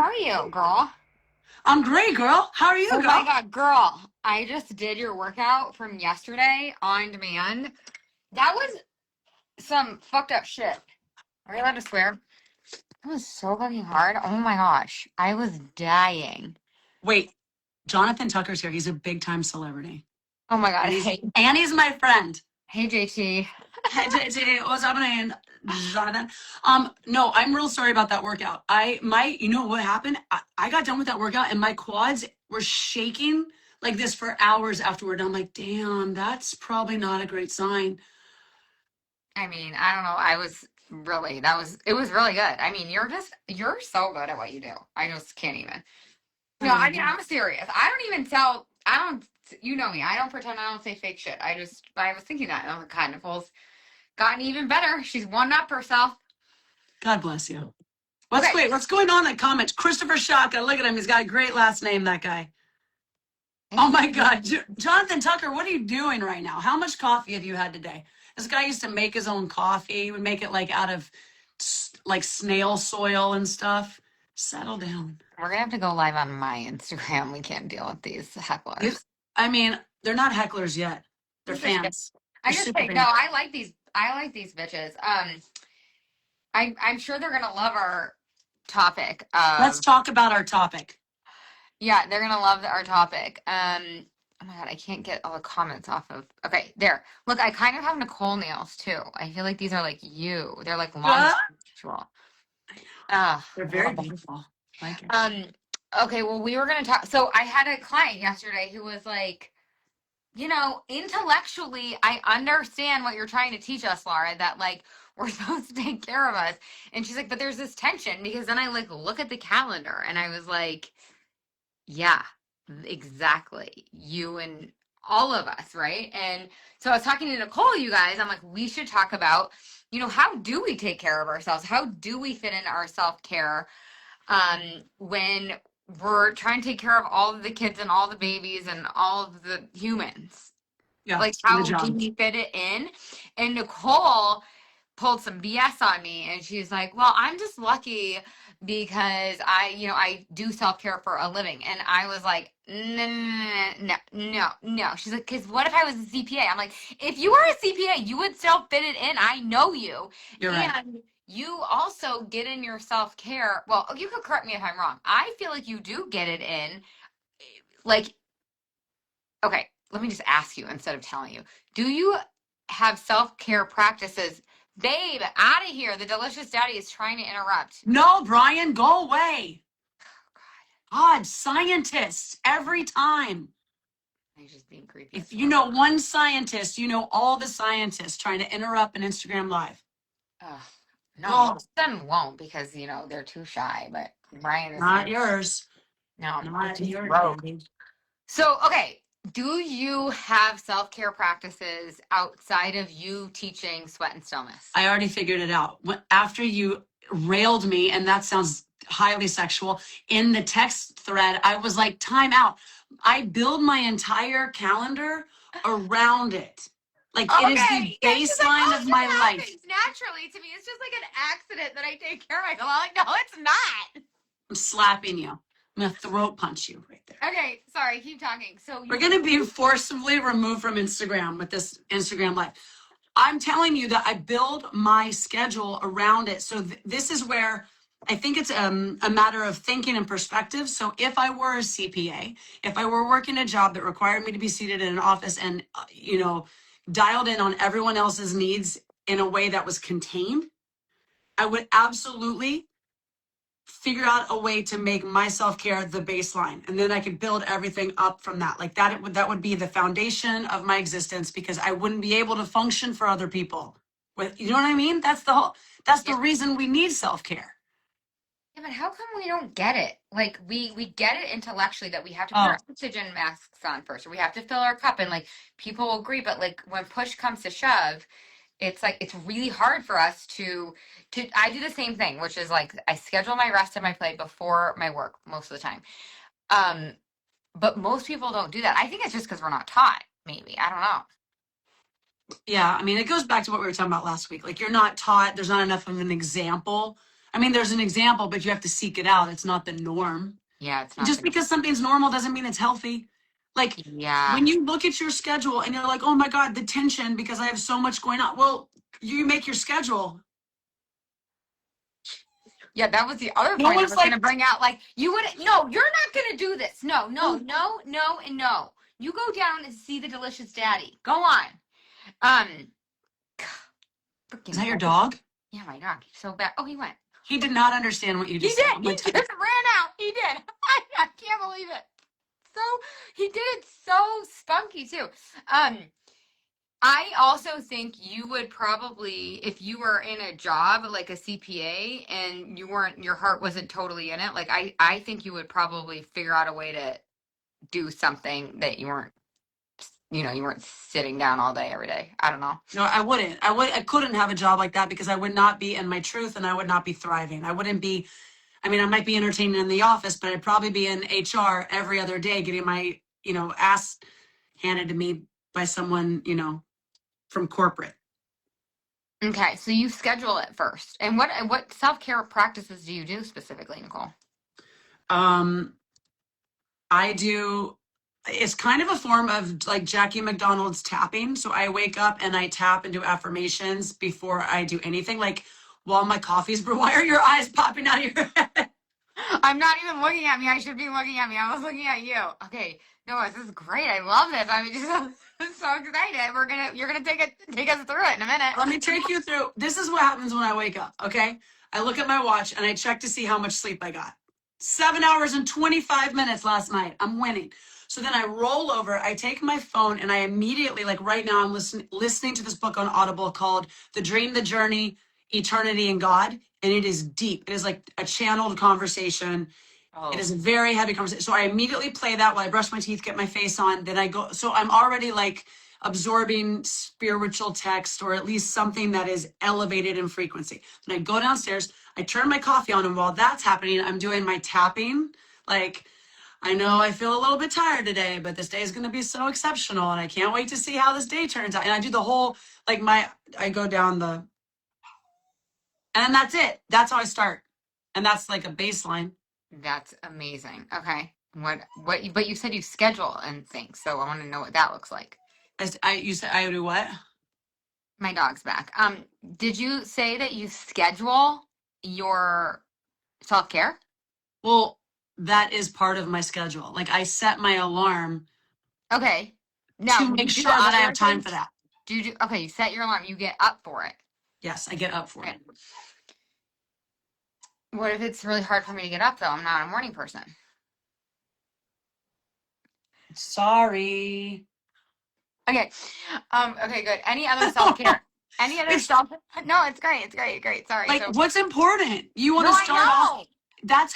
are you, girl? I'm great, girl. How are you, Oh girl? my God, girl. I just did your workout from yesterday on demand. That was some fucked up shit. Are you allowed to swear? That was so fucking hard. Oh my gosh. I was dying. Wait, Jonathan Tucker's here. He's a big time celebrity. Oh my God. And he's, Hey, and he's my friend. hey, JT. Hey, what's happening, Jonathan? No, I'm real sorry about that workout. You know what happened? I got done with that workout and my quads were shaking like this for hours afterward. I'm like, damn, that's probably not a great sign. I mean, I don't know. It was really good. I mean, you're so good at what you do. I just can't even. No, I mean, I'm serious. I don't, you know me. I don't pretend I don't say fake shit. I was thinking that. And I was like, God, Nicole's gotten even better. She's one up herself. God bless you. Okay. What's going on in the comments? Christopher Sciacca, look at him. He's got a great last name, that guy. Oh my God. Jonathan Tucker, what are you doing right now? How much coffee have you had today? This guy used to make his own coffee. He would make it like out of like snail soil and stuff. Settle down. We're gonna have to go live on my Instagram. We can't deal with these hecklers. I mean, they're not hecklers yet. They're fans. I just think no, I like these bitches. I'm sure they're gonna love our topic. Let's talk about our topic. Yeah, they're gonna love our topic. Oh my God, I can't get all the comments off of. Okay, there. Look, I kind of have Nicole nails too. I feel like these are like you. They're like long. They're very beautiful. Like it. Okay, well, we were gonna talk. So I had a client yesterday who was like, you know, intellectually, I understand what you're trying to teach us, Laura, that like we're supposed to take care of us. And she's like, but there's this tension because then I like look at the calendar and I was like, yeah, exactly. You and all of us, right? And so I was talking to Nicole, you guys. I'm like, we should talk about, you know, how do we take care of ourselves? How do we fit in our self-care when we're trying to take care of all of the kids and all the babies and all of the humans? Yeah, like, how do we fit it in? And Nicole pulled some BS on me, and she's like, well, I'm just lucky because I do self-care for a living. And I was like, no. She's like, because what if I was a CPA? I'm like, if you were a CPA, you would still fit it in. I know you. You're right. You also get in your self-care. Well, you could correct me if I'm wrong. I feel like you do get it in. Like, okay, let me just ask you instead of telling you. Do you have self-care practices? Babe, out of here. The delicious daddy is trying to interrupt. No, Brian, go away. God, scientists every time. He's just being creepy. If you know one scientist, you know all the scientists trying to interrupt an Instagram live. No, most of them won't because, you know, they're too shy, but Brian is not yours. No, not yours. So, okay, do you have self-care practices outside of you teaching sweat and stillness? I already figured it out. After you railed me, and that sounds highly sexual, in the text thread, I was like, time out. I build my entire calendar around it. Like, it is the baseline of my life. Naturally to me. It's just like an accident that I take care of it. I'm like, no, it's not. I'm slapping you. I'm going to throat punch you right there. Okay, sorry, keep talking. So we're going to be forcibly removed from Instagram with this Instagram live. I'm telling you that I build my schedule around it. So this is where I think it's a matter of thinking and perspective. So if I were a CPA, if I were working a job that required me to be seated in an office and, dialed in on everyone else's needs in a way that was contained, I would absolutely figure out a way to make my self-care the baseline. And then I could build everything up from that. Like that would be the foundation of my existence because I wouldn't be able to function for other people. You know what I mean? That's the reason we need self-care. Yeah, but how come we don't get it? Like we get it intellectually that we have to put our oxygen masks on first, or we have to fill our cup, and like people will agree. But like when push comes to shove, it's like it's really hard for us to. I do the same thing, which is like I schedule my rest and my play before my work most of the time. But most people don't do that. I think it's just because we're not taught. Maybe I don't know. Yeah, I mean, it goes back to what we were talking about last week. Like you're not taught. There's not enough of an example. I mean, there's an example, but you have to seek it out. It's not the norm. Yeah, it's And not just the. because something's normal doesn't mean it's healthy. Like Yeah. when you look at your schedule and you're like, oh my God, the tension because I have so much going on. Well, you make your schedule. Yeah, that was the other No point I one's was like, going to bring out. Like, you would, no, you're not going to do this. No, no, oh, no, no, and no. You go down and see the delicious daddy. Go on. Um, is freaking that your cold. dog? Yeah, my dog. He's so bad. Oh, he went. He did not understand what you He just said. did. Oh He my just God. ran out. He did. I can't believe it. So he did it so spunky too. I also think you would probably, if you were in a job like a CPA and you weren't, your heart wasn't totally in it, like I think you would probably figure out a way to do something that you weren't, you weren't sitting down all day every day. I don't know. No, I wouldn't. I couldn't have a job like that because I would not be in my truth and I would not be thriving. I wouldn't be, I mean, I might be entertaining in the office, but I'd probably be in HR every other day getting my, ass handed to me by someone, from corporate. Okay, so you schedule it first. And what self-care practices do you do specifically, Nicole? I do, it's kind of a form of like Jackie McDonald's tapping. So I wake up and I tap and do affirmations before I do anything. Like while my coffee's brewing, why are your eyes popping out of your head? I'm not even looking at me. I should be looking at me. I was looking at you. Okay. No, this is great. I love this. I'm just I'm so excited. You're gonna take us through it in a minute. Let me take you through. This is what happens when I wake up. Okay. I look at my watch and I check to see how much sleep I got. 7 hours and 25 minutes last night. I'm winning. So then I roll over, I take my phone and I immediately, like right now, I'm listening to this book on Audible called The Dream, the Journey, Eternity and God. And it is deep. It is like a channeled conversation. Oh. It is a very heavy conversation. So I immediately play that while I brush my teeth, get my face on. Then I go. So I'm already like absorbing spiritual text or at least something that is elevated in frequency. Then I go downstairs, I turn my coffee on, and while that's happening, I'm doing my tapping. Like, I know I feel a little bit tired today, but this day is going to be so exceptional and I can't wait to see how this day turns out. And I do the whole, like I go down the, and then that's it. That's how I start. And that's like a baseline. That's amazing. Okay. But you said you schedule and things, so I want to know what that looks like. You said I do what? My dog's back. Did you say that you schedule your self-care? Well, that is part of my schedule. Like I set my alarm Okay. Now, to do make you do sure that I other have time things? for that. Do you do, okay, you set your alarm, you get up for it. Yes, I get up for it. What if it's really hard for me to get up though? I'm not a morning person. Sorry. Okay. Okay, good. Any other self-care? Any other self? No, it's great. It's great. Great. Sorry. Like So, what's important? You want no, to I start off. know. That's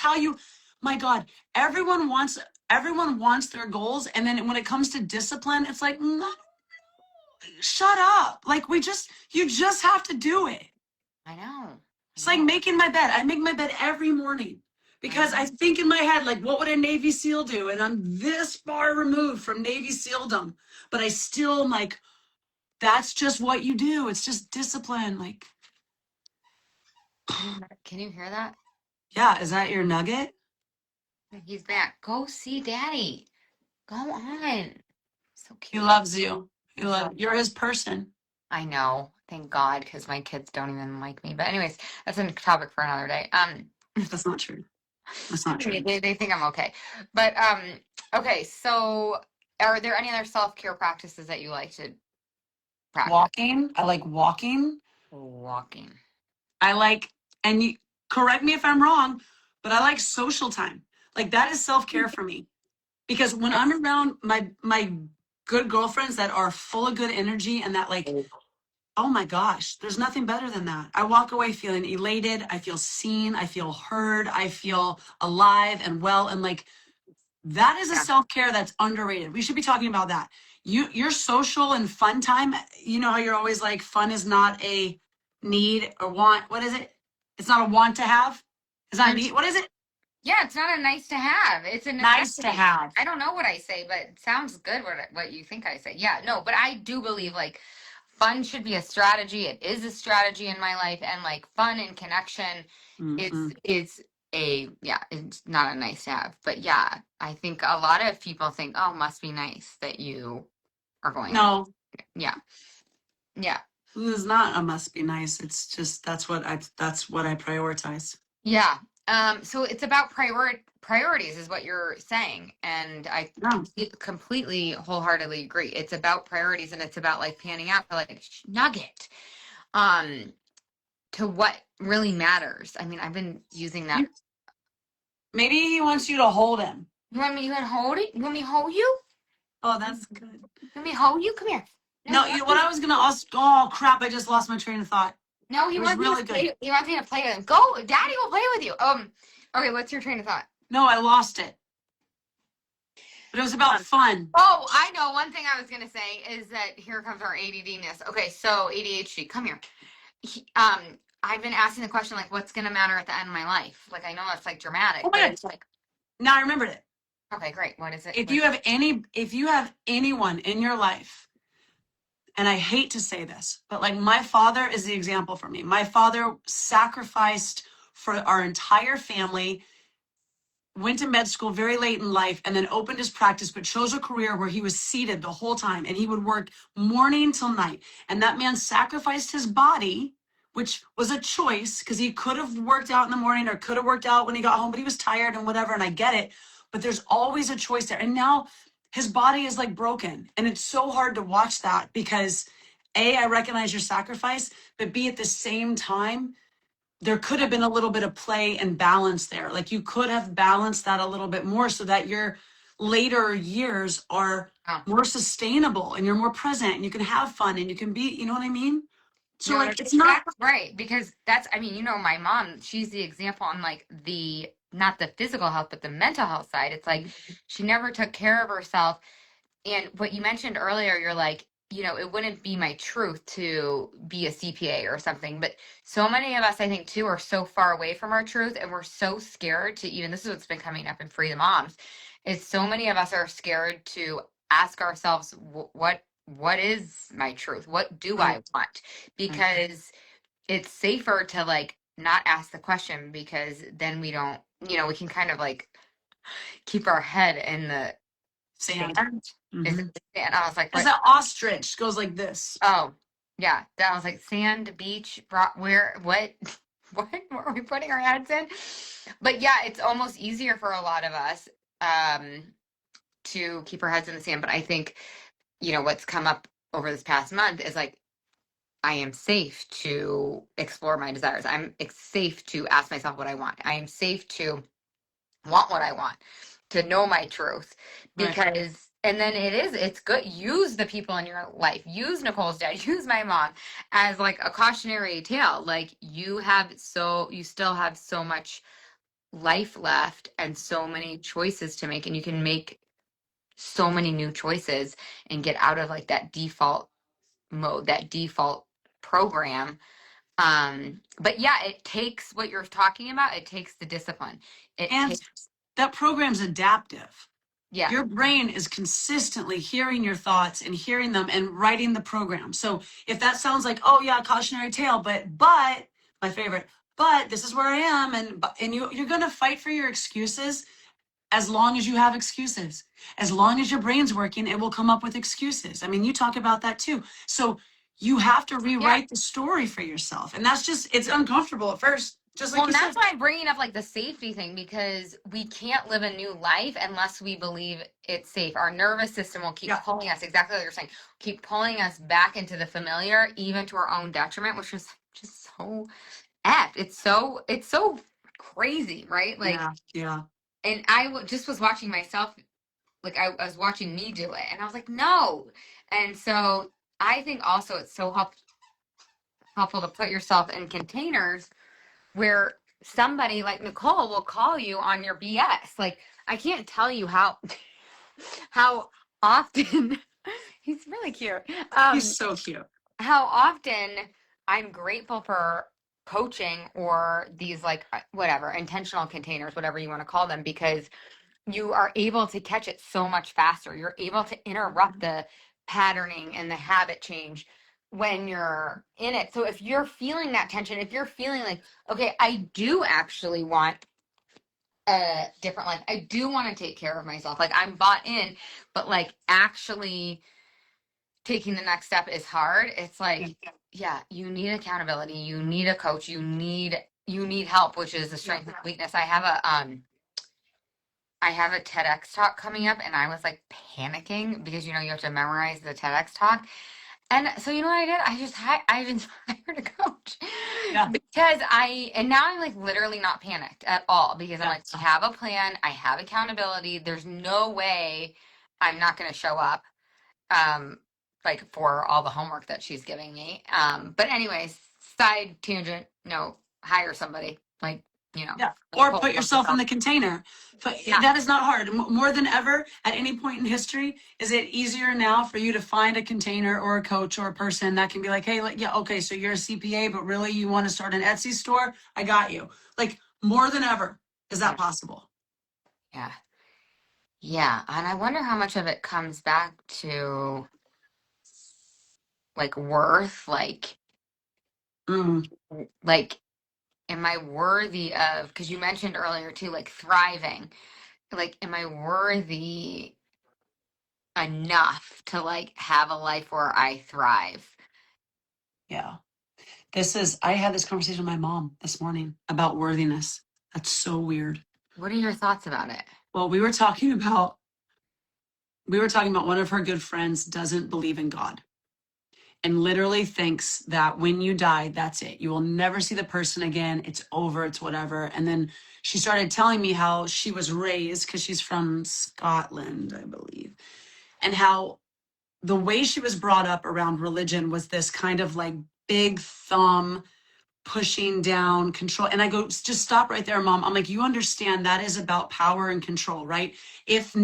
how you, my God, everyone wants their goals. And then when it comes to discipline, it's like, no, shut up. Like you just have to do it. I know. It's like making my bed. I make my bed every morning because I think in my head, like, what would a Navy SEAL do? And I'm this far removed from Navy SEALdom, but I still am like, that's just what you do. It's just discipline. Like, Can you hear that? yeah, is that your nugget? He's back. Go see Daddy. Go on. So He cute. loves you. You're his person. I know. Thank God, because my kids don't even like me. But anyways, that's a topic for another day. That's not true. That's not true. They think I'm okay. But okay, so are there any other self-care practices that you like to practice? Walking. I like walking. Walking. I like, and you correct me if I'm wrong, but I like social time. Like that is self-care for me. Because when I'm around my good girlfriends that are full of good energy and that like, oh my gosh, there's nothing better than that. I walk away feeling elated. I feel seen. I feel heard. I feel alive and well. And like, that is a self-care that's underrated. We should be talking about that. Your social and fun time, you know how you're always like, fun is not a need or want. What is it? It's not a want to have. It's not a need. What is it? Yeah, it's not a nice to have. It's a Nice to necessity. have. I don't know what I say, but it sounds good what you think I say. Yeah, no, but I do believe like fun should be a strategy. It is a strategy in my life, and like fun and connection is it's not a nice to have. But yeah, I think a lot of people think, oh, must be nice that you are going on. No, Yeah. Yeah. it is not a must be nice. It's just that's what I prioritize. Yeah. So it's about priorities is what you're saying. And I Yeah. completely wholeheartedly agree. It's about priorities, and it's about like panning out for like a nugget to what really matters. I mean, I've been using that. Maybe he wants you to hold him. You want me to hold it? You want me to hold you? Oh, that's good. You want me to hold you? Come here. No, you know what I was gonna ask? Oh crap! I just lost my train of thought. No, he It was wants me really to play. good. He wants me to play with him. Go, Daddy will play with you. Okay, what's your train of thought? No, I lost it. But it was about fun. Oh, I know. One thing I was gonna say is that here comes our ADD-ness. Okay, so ADHD, come here. I've been asking the question like, what's gonna matter at the end of my life? Like, I know that's like dramatic, Oh my but God. it's like, Now I remembered it. okay, great. What is it? If you have anyone in your life, and I hate to say this, but like my father is the example for me. My father sacrificed for our entire family, went to med school very late in life, and then opened his practice, but chose a career where he was seated the whole time and he would work morning till night. And that man sacrificed his body, which was a choice because he could have worked out in the morning or could have worked out when he got home, but he was tired and whatever. And I get it, but there's always a choice there. And now his body is like broken. And it's so hard to watch that because A, I recognize your sacrifice, but B, at the same time, there could have been a little bit of play and balance there. Like you could have balanced that a little bit more so that your later years are Oh. more sustainable and you're more present and you can have fun and you can be, you know what I mean? So No, like it's not that's right, because that's, I mean, my mom, she's the example on like the not the physical health, but the mental health side. It's like she never took care of herself. And what you mentioned earlier, you're like, it wouldn't be my truth to be a CPA or something. But so many of us, I think, too, are so far away from our truth, and we're so scared to even, this is what's been coming up in Free the Moms, is so many of us are scared to ask ourselves, what is my truth? What do I want? Because it's safer to like not ask the question, because then we don't, we can kind of like keep our head in the sand. sand. Is it sand? I was like, Because what? that ostrich goes like this. Oh, yeah. That was like sand, beach, where, what, what are we putting our heads in? But yeah, it's almost easier for a lot of us to keep our heads in the sand. But I think, what's come up over this past month is like, I am safe to explore my desires. It's safe to ask myself what I want. I am safe to want what I want, to know my truth. Because, and then it's good. Use the people in your life. Use Nicole's dad, use my mom as like a cautionary tale. Like you still have so much life left and so many choices to make, and you can make so many new choices and get out of like that default mode, that default program. But yeah, it takes what you're talking about. It takes the discipline. And that program's adaptive. Yeah. Your brain is consistently hearing your thoughts and hearing them and writing the program. So if that sounds like, oh yeah, cautionary tale, but my favorite, but this is where I am, and you're gonna fight for your excuses as long as you have excuses. As long as your brain's working, it will come up with excuses. I mean, you talk about that too. So you have to rewrite the story for yourself. And that's just, it's uncomfortable at first. Just like you said. That's why I'm bringing up like the safety thing, because we can't live a new life unless we believe it's safe. Our nervous system will keep pulling us, exactly what you're saying, keep pulling us back into the familiar, even to our own detriment, which is just so apt. It's so crazy, right? Like, yeah. And I just was watching myself, like I was watching me do it, and I was like, no. And so I think also it's so helpful to put yourself in containers where somebody like Nicole will call you on your BS. Like, I can't tell you how often he's really cute. He's so cute. How often I'm grateful for coaching or these like whatever intentional containers, whatever you want to call them, because you are able to catch it so much faster. You're able to interrupt the patterning and the habit change when you're in it. So if you're feeling that tension, if you're feeling like, okay, I do actually want a different life. I do want to take care of myself. Like I'm bought in, but like actually taking the next step is hard. It's like, yeah, you need accountability. You need a coach. You need help, which is a strength and weakness. I have a TEDx talk coming up, and I was like panicking because you have to memorize the TEDx talk. And so you know what I did? I just hired a coach Yeah. because and now I'm like literally not panicked at all because I'm like, I have a plan, I have accountability. There's no way I'm not going to show up, like for all the homework that she's giving me. But anyways, side tangent, hire somebody like, Yeah. Or Nicole put from yourself in TikTok. the container. But Yeah. that is not hard. More than ever, at any point in history, is it easier now for you to find a container or a coach or a person that can be like, hey, like, yeah, okay, so you're a CPA, but really you want to start an Etsy store? I got you. Like more than ever, is that possible? Yeah. Yeah. And I wonder how much of it comes back to like worth, Mm, like, am I worthy of, because you mentioned earlier too, like thriving, like, am I worthy enough to like have a life where I thrive? yeah. I had this conversation with my mom this morning about worthiness. That's so weird. What are your thoughts about it? Well, we were talking about one of her good friends doesn't believe in God and literally thinks that when you die, that's it. You will never see the person again. It's over. It's whatever. And then she started telling me how she was raised because she's from Scotland, I believe, and how the way she was brought up around religion was this kind of like big thumb pushing down control. And I go, just stop right there, mom. I'm like, you understand that is about power and control, right? If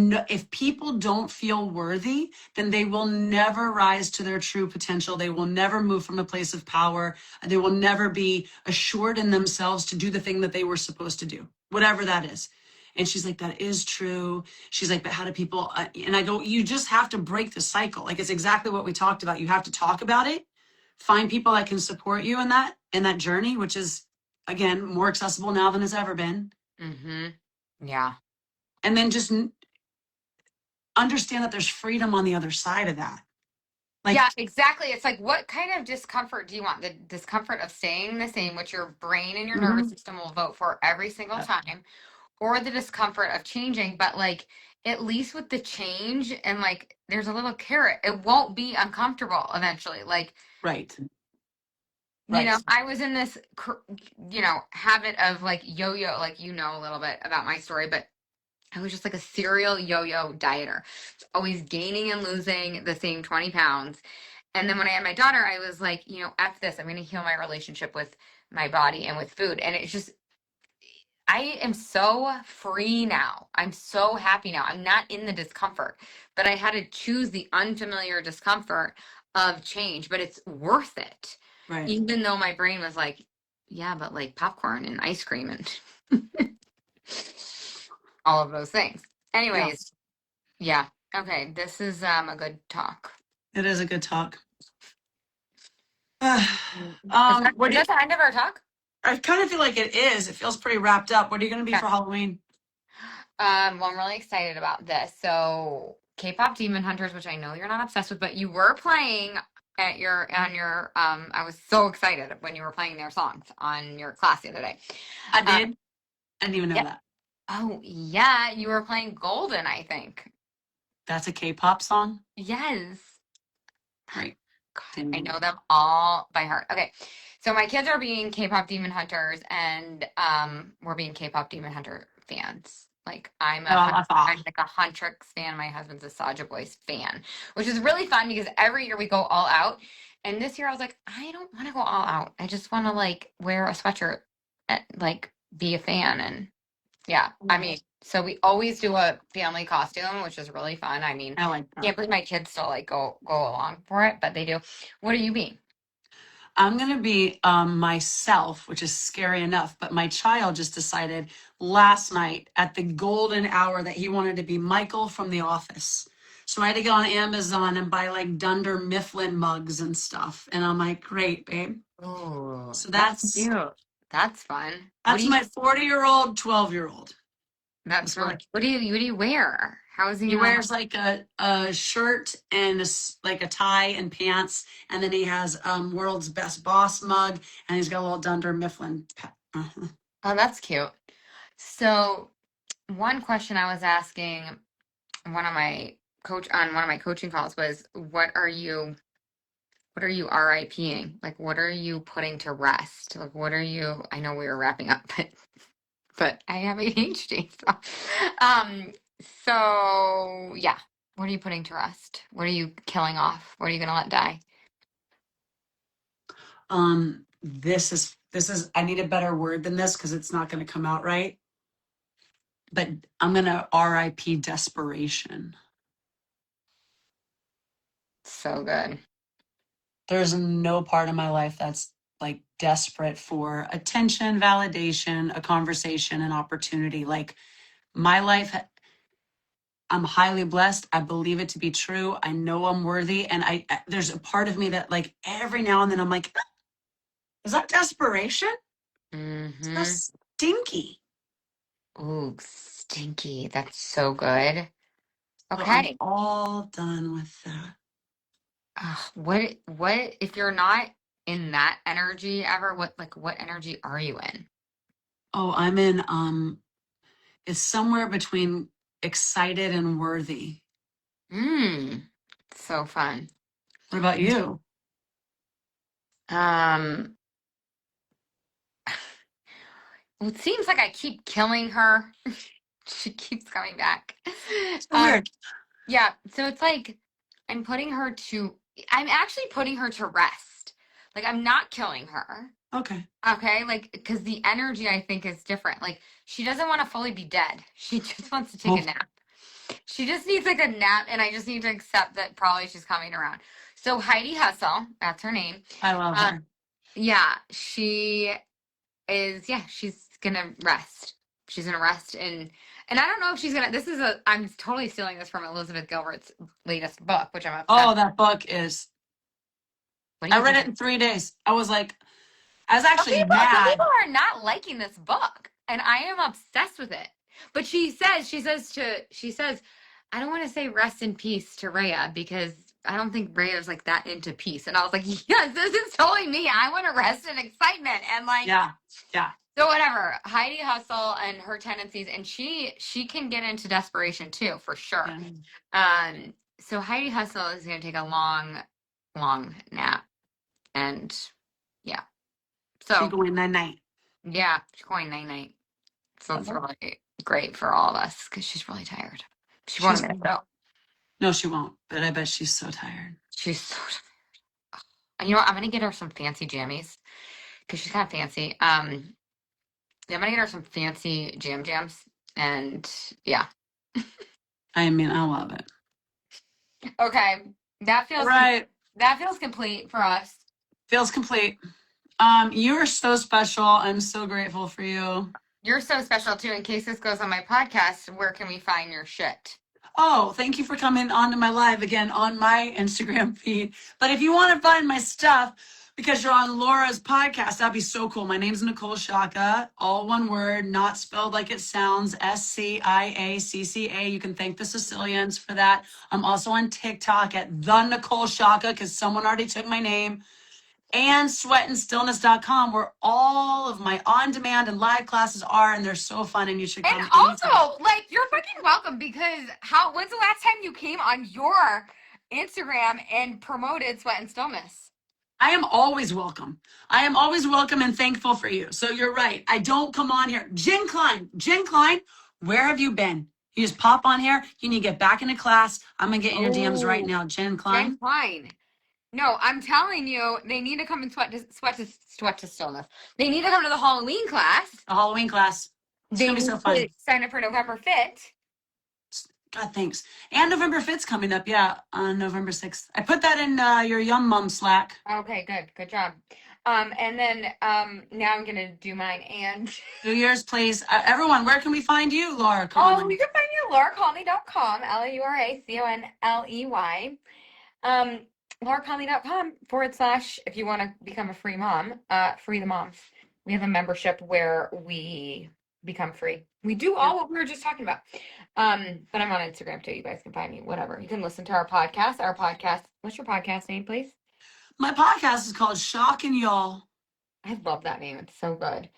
people don't feel worthy, then they will never rise to their true potential. They will never move from a place of power. They will never be assured in themselves to do the thing that they were supposed to do, whatever that is. And she's like, that is true. She's like, but how do people, and I go, you just have to break the cycle. Like it's exactly what we talked about. You have to talk about it, find people that can support you in that journey, which is again more accessible now than it's ever been. Mm-hmm. Yeah. And then just understand that there's freedom on the other side of that. Like, Yeah, exactly. It's like, what kind of discomfort do you want? The discomfort of staying the same, which your brain and your nervous system will vote for every single time, or the discomfort of changing, but like at least with the change and like there's a little carrot. It won't be uncomfortable eventually. Like, right. I was in this habit of like yo-yo, like a little bit about my story, but I was just like a serial yo-yo dieter. Always gaining and losing the same 20 pounds. And then when I had my daughter, I was like, F this. I'm going to heal my relationship with my body and with food. And it's just I am so free now. I'm so happy now. I'm not in the discomfort, but I had to choose the unfamiliar discomfort of change, but it's worth it. Right. Even though my brain was like, yeah, but like popcorn and ice cream and all of those things. Anyways, yeah. Okay, this is a good talk. It is a good talk. Is that the end of our talk? I kind of feel like it is. It feels pretty wrapped up. What are you going to be for Halloween? Well, I'm really excited about this. So, K-pop Demon Hunters, which I know you're not obsessed with, but you were playing on your I was so excited when you were playing their songs on your class the other day. I did. I didn't even know that. Oh, yeah, you were playing Golden, I think. That's a K-pop song? Yes. Right. God, I know them all by heart. Okay. So my kids are being K-pop Demon Hunters and we're being K-pop Demon Hunter fans. Like I'm like a Huntrix fan. My husband's a Saja Boys fan, which is really fun because every year we go all out. And this year I was like, I don't want to go all out. I just want to like wear a sweatshirt and like be a fan. And yeah, I mean, so we always do a family costume, which is really fun. I mean, I like that. can't believe my kids still like go along for it, but they do. What are you being? I'm going to be myself, which is scary enough. But my child just decided last night at the golden hour that he wanted to be Michael from The Office. So I had to go on Amazon and buy like Dunder Mifflin mugs and stuff. And I'm like, great, babe. Oh, So that's cute. That's fun. What that's do you? my 40-year-old, 12-year-old. That's really. What do you wear? How is he He gonna? wears like a shirt and like a tie and pants, and then he has world's best boss mug, and he's got a little Dunder Mifflin. Oh, that's cute. So, one question I was asking one of my one of my coaching calls was, what are you RIPing? Like, what are you putting to rest? Like, what are you? I know we were wrapping up, but I have ADHD. So yeah, what are you putting to rest? What are you killing off? What are you gonna let die? This is I need a better word than this because it's not going to come out right. But I'm gonna RIP desperation. So good. There's no part of my life that's like desperate for attention, validation, a conversation, an opportunity. Like my life, I'm highly blessed. I believe it to be true. I know I'm worthy. And there's a part of me that like every now and then I'm like, is that desperation? It's so Mm-hmm. stinky. Ooh, stinky. That's so good. So I'm Okay. all done with that. What if you're not in that energy ever, what energy are you in? Oh, I'm in it's somewhere between excited and worthy. So fun. What about you? Um, well, it seems like I keep killing her. She keeps coming back. So weird. Yeah, so it's like I'm actually putting her to rest. Like I'm not killing her. Okay. Okay, like because the energy I think is different. Like she doesn't want to fully be dead. She just wants to take a Well, nap. She just needs like a nap, and I just need to accept that probably she's coming around. So Heidi Hustle, that's her name. I love her. Yeah, she is. Yeah, she's gonna rest. She's gonna rest, and I don't know if she's gonna. I'm totally stealing this from Elizabeth Gilbert's latest book, which I'm obsessed. Oh, that book is. What do I you read think? it in 3 days. I was like, I was Some actually people, some mad. people are not liking this book, and I am obsessed with it. But she says, I don't want to say rest in peace to Rhea because I don't think Rhea's like that into peace. And I was like, yes, this is totally me. I want to rest in excitement and like. Yeah, yeah. So whatever, Heidi Hustle and her tendencies, and she can get into desperation too, for sure. Yeah. So Heidi Hustle is gonna take a long, long nap, and yeah. She So going night night. yeah, she's going night night. So it's really great for all of us because she's really tired. She won't She's admit it though. no, she won't. But I bet she's so tired. She's so tired. You know what? I'm gonna get her some fancy jammies because she's kind of fancy. Yeah, I'm gonna get her some fancy jams, and yeah. I mean, I love it. Okay, that feels Right. that feels complete for us. Feels complete. You are so special. I'm so grateful for you. You're so special too. In case this goes on my podcast, where can we find your shit? Oh, thank you for coming on to my live again on my Instagram feed. But if you want to find my stuff because you're on Laura's podcast, that'd be so cool. My name's Nicole Sciacca, all one word, not spelled like it sounds, Sciacca. You can thank the Sicilians for that. I'm also on TikTok at the Nicole Sciacca because someone already took my name. And sweatandstillness.com, where all of my on-demand and live classes are, and they're so fun, and you should come And anytime. also, like, you're fucking welcome because when's the last time you came on your Instagram and promoted Sweat and Stillness? I am always welcome. I am always welcome and thankful for you. So you're right. I don't come on here. Jen Klein, where have you been? You just pop on here. You need to get back into class. I'm going to get in your DMs right now. Jen Klein. Jen Klein. No, I'm telling you, they need to come and sweat to stillness. They need to come to the Halloween class. The Halloween class. It's going to be so fun. Sign up for November 5th. God, thanks. And November 5th's coming up. Yeah, on November 6th. I put that in your Yum Mum Slack. Okay, good job. And then now I'm gonna do mine and Do yours, please. Everyone, where can we find you, Laura? oh, you can find me lauraconley.com, LauraConley. lauraconley.com / if you want to become a free mom, free the moms. We have a membership where we become free. We do all what we were just talking about. But I'm on Instagram too. You guys can find me, whatever. You can listen to our podcast. What's your podcast name, please? My podcast is called Shock and Y'all. I love that name. It's so good.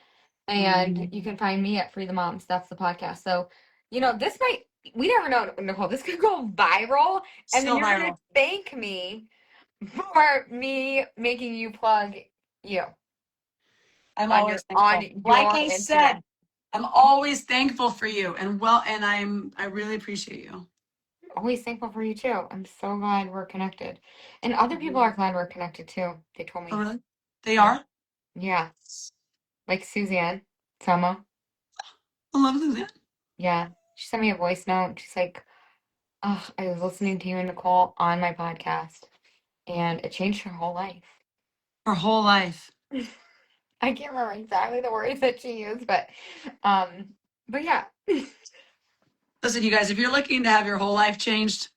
And you can find me at Free the Moms. That's the podcast. So, we never know, Nicole, this could go viral. And then you're going to thank me for me making you plug you. I'm always thankful. Like I said, I'm always thankful for you. And I really appreciate you. Always thankful for you too. I'm so glad we're connected. And other people are glad we're connected too. They told me. Oh, really? They are? Yeah. Like Suzanne Selma. I love Suzanne. Yeah. She sent me a voice note. She's like, oh, I was listening to you and Nicole on my podcast, and it changed her whole life. Her whole life. I can't remember exactly the words that she used, but yeah. Listen, you guys, if you're looking to have your whole life changed,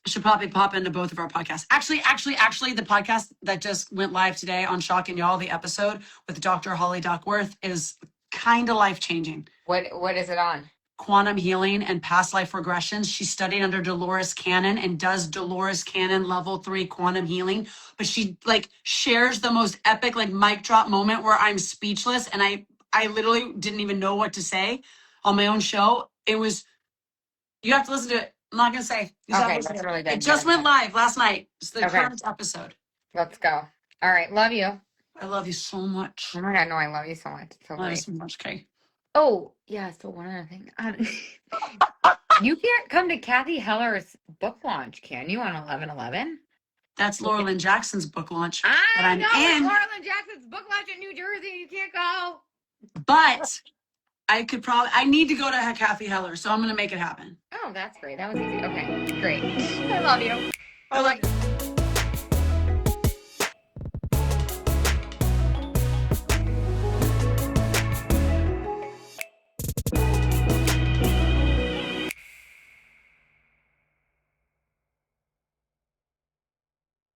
you should probably pop into both of our podcasts. Actually, the podcast that just went live today on Shock and Y'all, the episode with Dr. Holly Duckworth, is kind of life-changing. What is it on? Quantum healing and past life regressions. She studied under Dolores Cannon and does Dolores Cannon level 3 quantum healing. But she shares the most epic mic drop moment where I'm speechless and I literally didn't even know what to say on my own show. You have to listen to it. I'm not gonna say. Okay, that's really good. It just went live last night. It's the current episode. Let's go. All right, love you. I love you so much. Oh my God, no, I love you so much. It's so great. I love you so much, Kay. Oh, yeah, so one other thing. You can't come to Kathy Heller's book launch, can you, on 11/11? That's Laura Lynn Jackson's book launch. I know, it's Laura Lynn Jackson's book launch in New Jersey. You can't go. But I need to go to Kathy Heller, so I'm going to make it happen. Oh, that's great. That was easy. Okay, great. I love you. I like